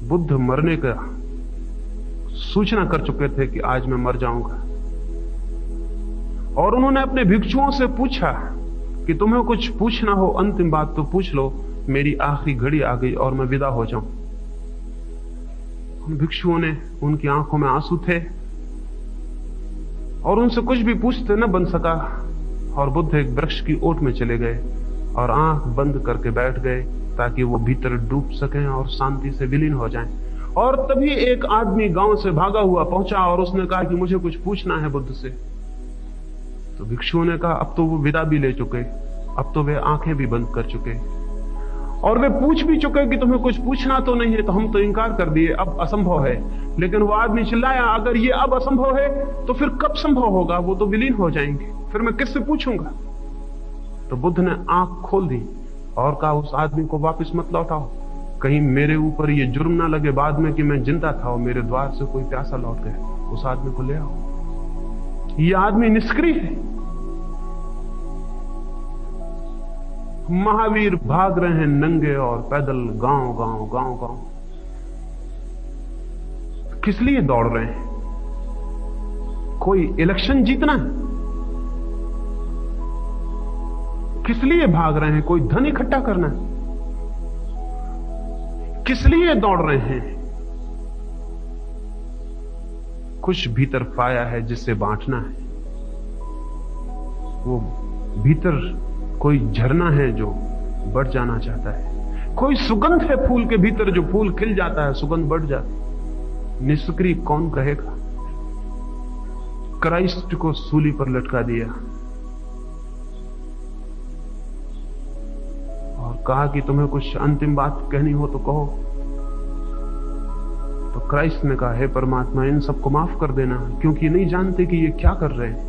बुद्ध मरने का सूचना कर चुके थे कि आज मैं मर जाऊंगा, और उन्होंने अपने भिक्षुओं से पूछा कि तुम्हें कुछ पूछना हो, अंतिम बात तो पूछ लो, मेरी आखिरी घड़ी आ गई और मैं विदा हो जाऊं। उन भिक्षुओं ने, उनकी आंखों में आंसू थे और उनसे कुछ भी पूछते न बन सका, और बुद्ध एक वृक्ष की ओट में चले गए और आंख बंद करके बैठ गए ताकि वो भीतर डूब सकें और शांति से विलीन हो जाएं। और तभी एक आदमी गांव से भागा हुआ पहुंचा और उसने कहा कि मुझे कुछ पूछना है बुद्ध से। तो भिक्षुओं ने कहा अब तो वो विदा भी ले चुके, अब तो वे आंखें भी बंद कर चुके और वे पूछ भी चुके कि तुम्हें कुछ पूछना तो नहीं है, तो हम तो इंकार कर दिए, अब असंभव है। लेकिन वो आदमी चिल्लाया, अगर ये अब असंभव है तो फिर कब संभव होगा? वो तो विलीन हो जाएंगे, फिर मैं किससे पूछूंगा? तो बुद्ध ने आंख खोल दी और कहा उस आदमी को वापस मत लौटाओ, कहीं मेरे ऊपर ये जुर्म ना लगे बाद में कि मैं जिंदा था और मेरे द्वार से कोई प्यासा लौट गया। उस आदमी को ले आओ। ये आदमी निष्क्रिय है। महावीर भाग रहे हैं नंगे और पैदल गांव गांव गांव गांव। किस लिए दौड़ रहे हैं? कोई इलेक्शन जीतना है? किस लिए भाग रहे हैं? कोई धन इकट्ठा करना है? किस लिए दौड़ रहे हैं? कुछ भीतर पाया है जिसे बांटना है। वो भीतर कोई झरना है जो बढ़ जाना चाहता है। कोई सुगंध है फूल के भीतर, जो फूल खिल जाता है, सुगंध बढ़ जाती है। निष्क्रिय कौन कहेगा? क्राइस्ट को सूली पर लटका दिया और कहा कि तुम्हें कुछ अंतिम बात कहनी हो तो कहो। तो क्राइस्ट ने कहा, हे परमात्मा, इन सबको माफ कर देना, क्योंकि ये नहीं जानते कि ये क्या कर रहे हैं।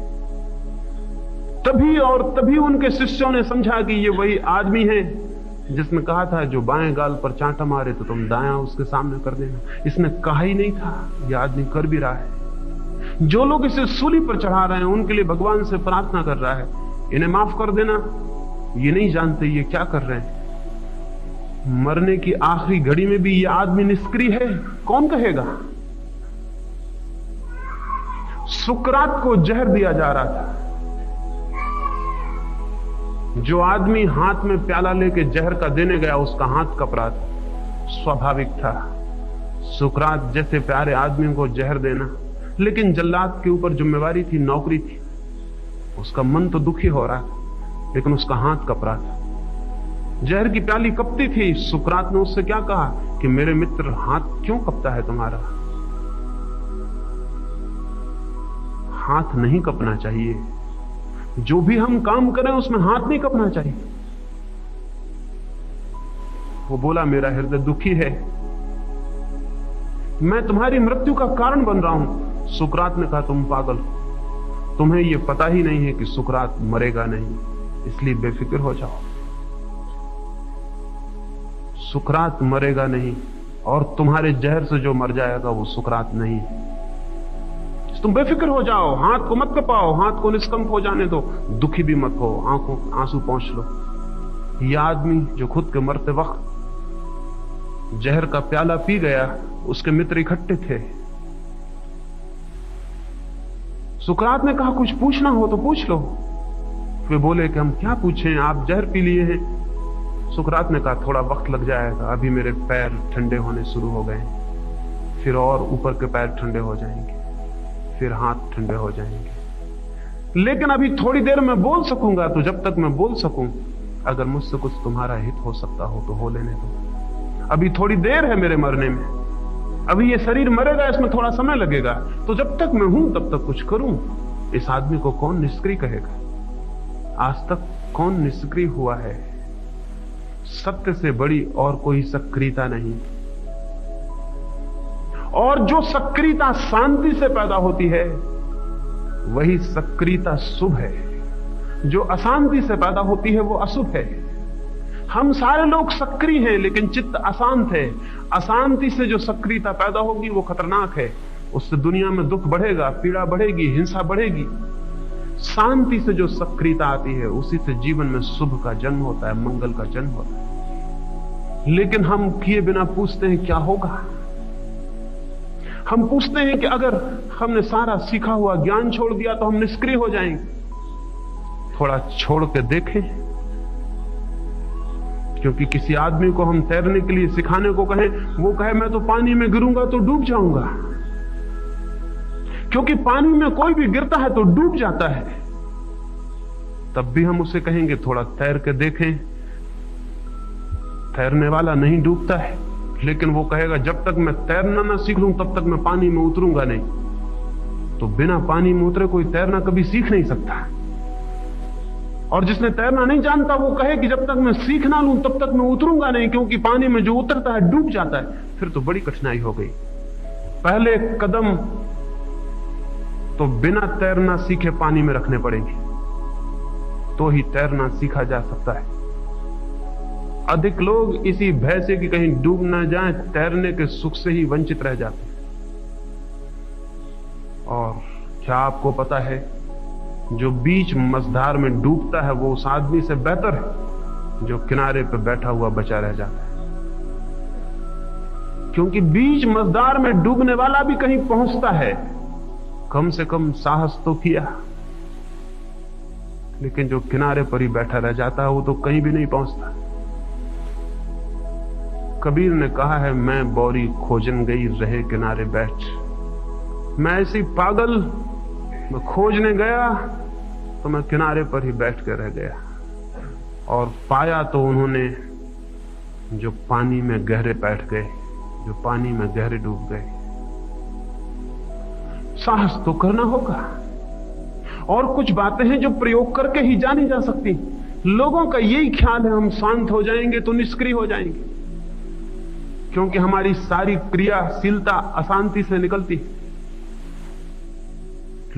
तभी और तभी उनके शिष्यों ने समझा कि ये वही आदमी है जिसने कहा था जो बाएं गाल पर चांटा मारे तो तुम दायां उसके सामने कर देना। इसने कहा ही नहीं था, ये आदमी कर भी रहा है। जो लोग इसे सूली पर चढ़ा रहे हैं उनके लिए भगवान से प्रार्थना कर रहा है, इन्हें माफ कर देना। ये नहीं जानते ये क्या कर रहे हैं। मरने की आखिरी घड़ी में भी ये आदमी निष्क्रिय है, कौन कहेगा? सुकरात को जहर दिया जा रहा था। जो आदमी हाथ में प्याला लेके जहर का देने गया उसका हाथ कप रहा था, स्वाभाविक था सुकरात जैसे प्यारे आदमी को जहर देना। लेकिन जल्लाद के ऊपर जिम्मेवारी थी, नौकरी थी। उसका मन तो दुखी हो रहा था लेकिन उसका हाथ कप रहा था। जहर की प्याली कपती थी। सुकरात ने उससे क्या कहा कि मेरे मित्र, हाथ क्यों कपता है तुम्हारा? हाथ नहीं कपना चाहिए। जो भी हम काम करें उसमें हाथ नहीं कपना चाहिए। वो बोला, मेरा हृदय दुखी है, मैं तुम्हारी मृत्यु का कारण बन रहा हूं। सुकरात ने कहा, तुम पागल हो, तुम्हें यह पता ही नहीं है कि सुकरात मरेगा नहीं, इसलिए बेफिक्र हो जाओ। सुकरात मरेगा नहीं और तुम्हारे जहर से जो मर जाएगा वो सुकरात नहीं है। तुम बेफिक्र हो जाओ, हाथ को मत कपाओ, हाथ को निष्कंप हो जाने दो, दुखी भी मत हो, आंखों आंसू पोंछ लो। यह आदमी जो खुद के मरते वक्त जहर का प्याला पी गया, उसके मित्र इकट्ठे थे। सुकरात ने कहा, कुछ पूछना हो तो पूछ लो। वे बोले कि हम क्या पूछें, आप जहर पी लिए हैं। सुकरात ने कहा, थोड़ा वक्त लग जाएगा, अभी मेरे पैर ठंडे होने शुरू हो गए, फिर और ऊपर के पैर ठंडे हो जाएंगे, फिर हाथ ठंडे हो जाएंगे। लेकिन अभी थोड़ी देर में बोल सकूंगा, तो जब तक मैं बोल सकूं, अगर मुझसे कुछ तुम्हारा हित हो सकता हो तो हो लेने दो। अभी थोड़ी देर है मेरे मरने में, अभी ये शरीर मरेगा, इसमें थोड़ा समय लगेगा, तो जब तक मैं हूं तब तक कुछ करूं। इस आदमी को कौन निष्क्रिय कहेगा? आज तक कौन निष्क्रिय हुआ है? सत्य से बड़ी और कोई सक्रियता नहीं। और जो सक्रियता शांति से पैदा होती है वही सक्रियता शुभ है। जो अशांति से पैदा होती है वो अशुभ है। हम सारे लोग सक्रिय हैं लेकिन चित्त अशांत है। अशांति से जो सक्रियता पैदा होगी वो खतरनाक है। उससे दुनिया में दुख बढ़ेगा, पीड़ा बढ़ेगी, हिंसा बढ़ेगी। शांति से जो सक्रियता आती है उसी से जीवन में शुभ का जन्म होता है, मंगल का जन्म होता है। लेकिन हम किए बिना पूछते हैं क्या होगा। हम पूछते हैं कि अगर हमने सारा सीखा हुआ ज्ञान छोड़ दिया तो हम निष्क्रिय हो जाएंगे। थोड़ा छोड़ के देखें, क्योंकि किसी आदमी को हम तैरने के लिए सिखाने को कहें, वो कहे मैं तो पानी में गिरूंगा तो डूब जाऊंगा, क्योंकि पानी में कोई भी गिरता है तो डूब जाता है। तब भी हम उसे कहेंगे थोड़ा तैर के देखें। तैरने वाला नहीं डूबता है, लेकिन वो कहेगा जब तक मैं तैरना ना सीख लूं तब तक मैं पानी में उतरूंगा नहीं। तो बिना पानी में उतरे कोई तैरना कभी सीख नहीं सकता। और जिसने तैरना नहीं जानता वो कहे कि जब तक मैं सीख ना लूं तब तक मैं उतरूंगा नहीं, क्योंकि पानी में जो उतरता है डूब जाता है। फिर तो बड़ी कठिनाई हो गई। पहले कदम तो बिना तैरना सीखे पानी में रखने पड़ेंगे, तो ही तैरना सीखा जा सकता है। अधिक लोग इसी भय से कि कहीं डूब ना जाएं, तैरने के सुख से ही वंचित रह जाते हैं। और क्या आपको पता है, जो बीच मझधार में डूबता है वो उस आदमी से बेहतर है जो किनारे पर बैठा हुआ बचा रह जाता है। क्योंकि बीच मझधार में डूबने वाला भी कहीं पहुंचता है, कम से कम साहस तो किया। लेकिन जो किनारे पर ही बैठा रह जाता है वो तो कहीं भी नहीं पहुंचता। कबीर ने कहा है, मैं बौरी खोजन गई रहे किनारे बैठ। मैं ऐसी पागल, मैं खोजने गया तो मैं किनारे पर ही बैठ कर रह गया। और पाया तो उन्होंने जो पानी में गहरे बैठ गए, जो पानी में गहरे डूब गए। साहस तो करना होगा। और कुछ बातें हैं जो प्रयोग करके ही जानी जा सकती। लोगों का यही ख्याल है हम शांत हो जाएंगे तो निष्क्रिय हो जाएंगे, क्योंकि हमारी सारी क्रियाशीलता अशांति से निकलती है।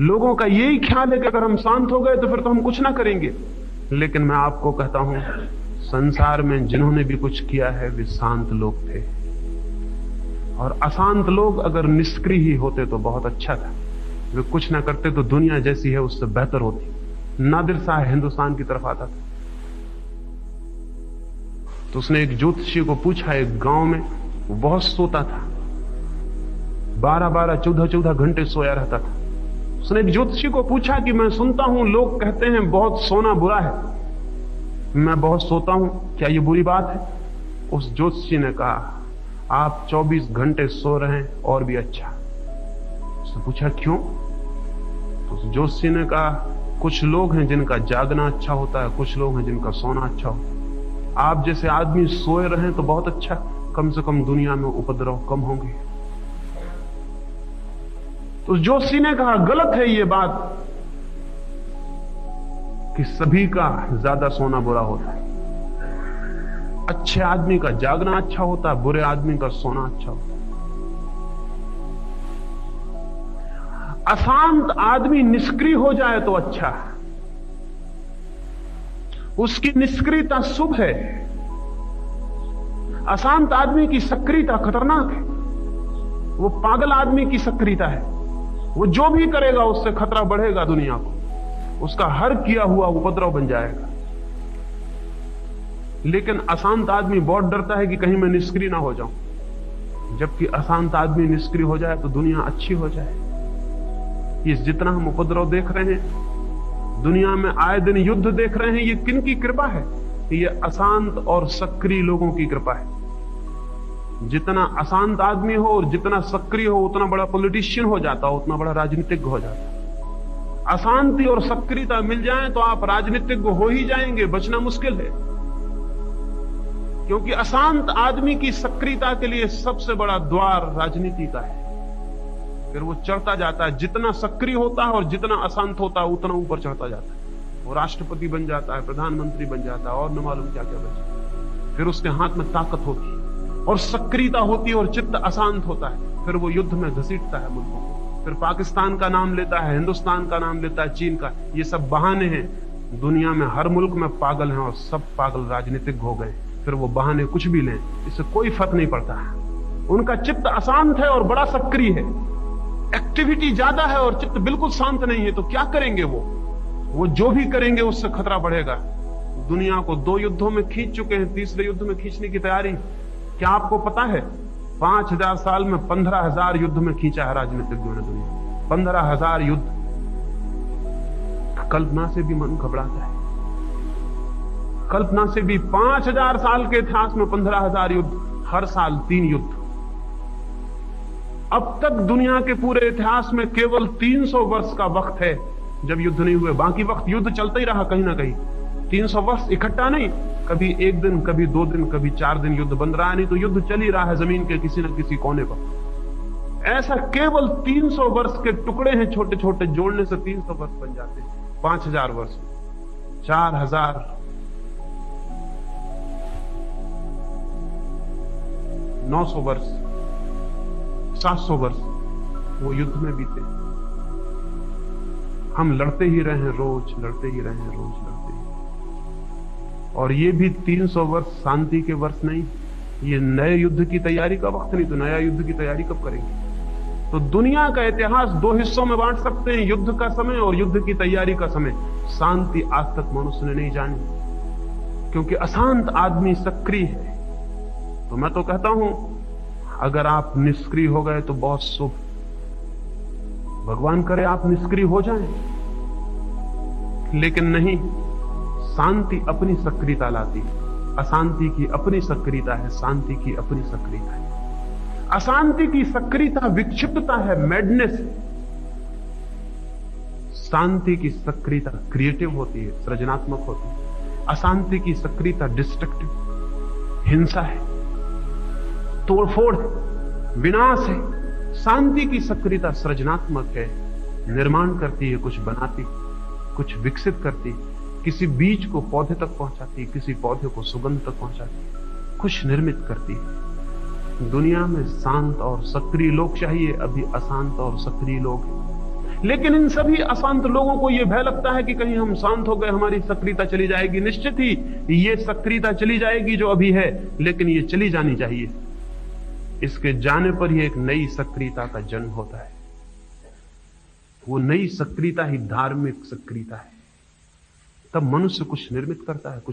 लोगों का यही ख्याल है कि अगर हम शांत हो गए तो फिर तो हम कुछ ना करेंगे। लेकिन मैं आपको कहता हूं, संसार में जिन्होंने भी कुछ किया है वे शांत लोग थे। और अशांत लोग अगर निष्क्रिय ही होते तो बहुत अच्छा था। वे कुछ ना करते तो दुनिया जैसी है उससे बेहतर होती। नादिर शाह हिंदुस्तान की तरफ आता था तो उसने एक ज्योतिषी को पूछा, एक गांव में वो बहुत सोता था, 12-12, 14-14 घंटे सोया रहता था। उसने एक ज्योतिषी को पूछा कि मैं सुनता हूं लोग कहते हैं बहुत सोना बुरा है, मैं बहुत सोता हूं, क्या ये बुरी बात है? उस ज्योतिषी ने कहा, आप 24 घंटे सो रहे हैं और भी अच्छा। उसने पूछा क्यों? तो उस ज्योतिषी ने कहा, कुछ लोग हैं जिनका जागना अच्छा होता है, कुछ लोग हैं जिनका सोना अच्छा होता है। आप जैसे आदमी सोए रहे तो बहुत अच्छा, कम से कम दुनिया में उपद्रव कम होंगे। तो जोशी ने कहा, गलत है ये बात कि सभी का ज्यादा सोना बुरा होता है। अच्छे आदमी का जागना अच्छा होता है, बुरे आदमी का सोना अच्छा होता है। अशांत आदमी निष्क्रिय हो जाए तो अच्छा है, उसकी निष्क्रियता शुभ है। अशांत आदमी की सक्रियता खतरनाक है। वो पागल आदमी की सक्रियता है। वो जो भी करेगा उससे खतरा बढ़ेगा दुनिया को, उसका हर किया हुआ उपद्रव बन जाएगा। लेकिन अशांत आदमी बहुत डरता है कि कहीं मैं निष्क्रिय ना हो जाऊं। जबकि अशांत आदमी निष्क्रिय हो जाए तो दुनिया अच्छी हो जाए। ये जितना हम उपद्रव देख रहे हैं, दुनिया में आए दिन युद्ध देख रहे हैं, ये किन की कृपा है? ये अशांत और सक्रिय लोगों की कृपा है। जितना अशांत आदमी हो और जितना सक्रिय हो उतना बड़ा पॉलिटिशियन हो जाता हो, उतना बड़ा राजनीतिज्ञ हो जाता। अशांति और सक्रियता मिल जाए तो आप राजनीतिज्ञ हो ही जाएंगे, बचना मुश्किल है। क्योंकि अशांत आदमी की सक्रियता के लिए सबसे बड़ा द्वार राजनीति का है। फिर वो चढ़ता जाता है, जितना सक्रिय होता है और जितना अशांत होता है उतना ऊपर चढ़ता जाता है। वो राष्ट्रपति बन जाता है, प्रधानमंत्री बन जाता है और न मालूम क्या क्या बन जाता है। फिर उसके हाथ में ताकत होती है और सक्रियता होती है और चित्त अशांत होता है। फिर वो युद्ध में घसीटता है मुल्कों को। फिर पाकिस्तान का नाम लेता है, हिंदुस्तान का नाम लेता है, चीन का। ये सब बहाने हैं। दुनिया में हर मुल्क में पागल हैं और सब पागल राजनीतिज्ञ हो गए। फिर वो बहाने कुछ भी लें, इससे कोई फर्क नहीं पड़ता। उनका चित्त अशांत है और बड़ा सक्रिय है, एक्टिविटी ज्यादा है और चित्त बिल्कुल शांत नहीं है। तो क्या करेंगे वो जो भी करेंगे उससे खतरा बढ़ेगा। दुनिया को 2 युद्धों में खींच चुके हैं, तीसरे युद्ध में खींचने की तैयारी। क्या आपको पता है 5000 साल में 15,000 युद्ध में खींचा है राजनीतिज्ञों ने दुनिया। 15,000 युद्ध। कल्पना से भी मन घबराता है। कल्पना से भी 5000 साल के इतिहास में 15,000 युद्ध, हर साल 3 युद्ध। अब तक दुनिया के पूरे इतिहास में केवल 300 वर्ष का वक्त है जब युद्ध नहीं हुए। बाकी वक्त युद्ध चलता ही रहा कहीं ना कहीं। 300 वर्ष इकट्ठा नहीं, कभी 1 दिन, कभी 2 दिन, कभी 4 दिन युद्ध बंद रहा, नहीं तो युद्ध चल ही रहा है जमीन के किसी न किसी कोने पर। ऐसा केवल 300 वर्ष के टुकड़े हैं छोटे छोटे, जोड़ने से 300 वर्ष बन जाते हैं। 5000 वर्ष, 4000, 900 वर्ष, 700 वर्ष वो युद्ध में बीते। हम लड़ते ही रहे हैं रोज, लड़ते ही रहे हैं रोज, लड़ते ही। और ये भी 300 वर्ष शांति के वर्ष नहीं, ये नए युद्ध की तैयारी का वक्त नहीं। तो नया युद्ध की तैयारी कब करेंगे? तो दुनिया का इतिहास 2 हिस्सों में बांट सकते हैं, युद्ध का समय और युद्ध की तैयारी का समय। शांति आज तक मनुष्य ने नहीं जानी, क्योंकि अशांत आदमी सक्रिय है। तो मैं तो कहता हूं, अगर आप निष्क्रिय हो गए तो बहुत शुभ। भगवान करे आप निष्क्रिय हो जाएं, लेकिन नहीं, शांति अपनी सक्रियता लाती है। अशांति की अपनी सक्रियता है, शांति की अपनी सक्रियता है। अशांति की सक्रियता विक्षिप्तता है, मैडनेस। शांति की सक्रियता क्रिएटिव होती है, सृजनात्मक होती है। अशांति की सक्रियता डिस्ट्रक्टिव, हिंसा है, तोड़फोड़, विनाश है। शांति की सक्रियता सृजनात्मक है, निर्माण करती है, कुछ बनाती, कुछ विकसित करती, किसी बीज को पौधे तक पहुंचाती, किसी पौधे को सुगंध तक पहुंचाती, कुछ निर्मित करती है। दुनिया में शांत और सक्रिय लोग चाहिए, अभी अशांत और सक्रिय लोग हैं। लेकिन इन सभी अशांत लोगों को यह भय लगता है कि कहीं हम शांत हो गए, हमारी सक्रियता चली जाएगी। निश्चित ही ये सक्रियता चली जाएगी जो अभी है, लेकिन ये चली जानी चाहिए। इसके जाने पर ही एक नई सक्रियता का जन्म होता है। वो नई सक्रियता ही धार्मिक सक्रियता है। तब मनुष्य कुछ निर्मित करता है, कुछ